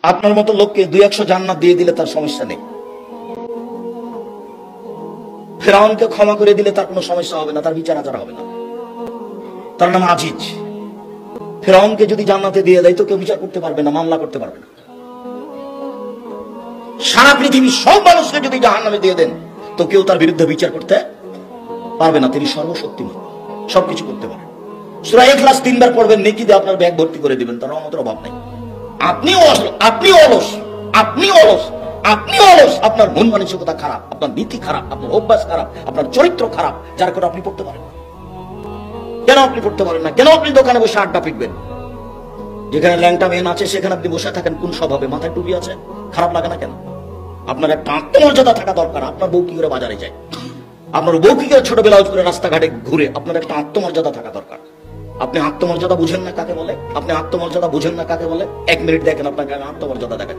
আপনার মতো লোককে 200 জান্নাত দিয়ে দিলে তার সমস্যা নেই। ফেরাউনকে ক্ষমা করে দিলে তার কোনো সমস্যা হবে না, তার বিচার আচার হবে না। তার নাম আজিজ। ফেরাউনকে যদি জান্নাতে দিয়ে দেয় তো কেউ বিচার করতে পারবে না, মামলা করতে পারবে না। সারা পৃথিবীর সব মানুষকে যদি জাহান্নামে দিয়ে দেন তো কেউ তার বিরুদ্ধে বিচার করতে পারবে না। তিনি সর্বশক্তিমান, সবকিছু করতে পারেন। সূরা ইখলাস 3 বার পড়বেন, নেকি দিয়ে আপনার ব্যাগ ভর্তি করে দিবেন, তার রহমতের অভাব নাই। আপনি অলস, আপনার মন মানসিকতা খারাপ, আপনার নীতি খারাপ, আপনার অভ্যাস খারাপ, আপনার চরিত্র খারাপ, যার কারণে আপনি পড়তে পারেন। কেন আপনি পড়তে পারেন না? কেন আপনি দোকানে বসে আড্ডা পিটবেন? যেখানে ল্যাংটা মেন আছে সেখানে আপনি বসে থাকেন কোন স্বভাবে? মাথায় টুপি আছে, খারাপ লাগে না কেন? আপনার একটা আত্মমর্যাদা থাকা দরকার। আপনার বউ কি করে বাজারে যায়, আপনার বউ কি করে ছোট ব্লাউজ করে রাস্তাঘাটে ঘুরে, আপনার একটা আত্মমর্যাদা থাকা দরকার। আপনি আত্মমর্যাদা বুঝেন না কাকে বলে? আপনি আত্মমর্যাদা বুঝেন না কাকে বলে? 1 মিনিট দেখেন আপনাকে আত্মমর্যাদা দেখেন।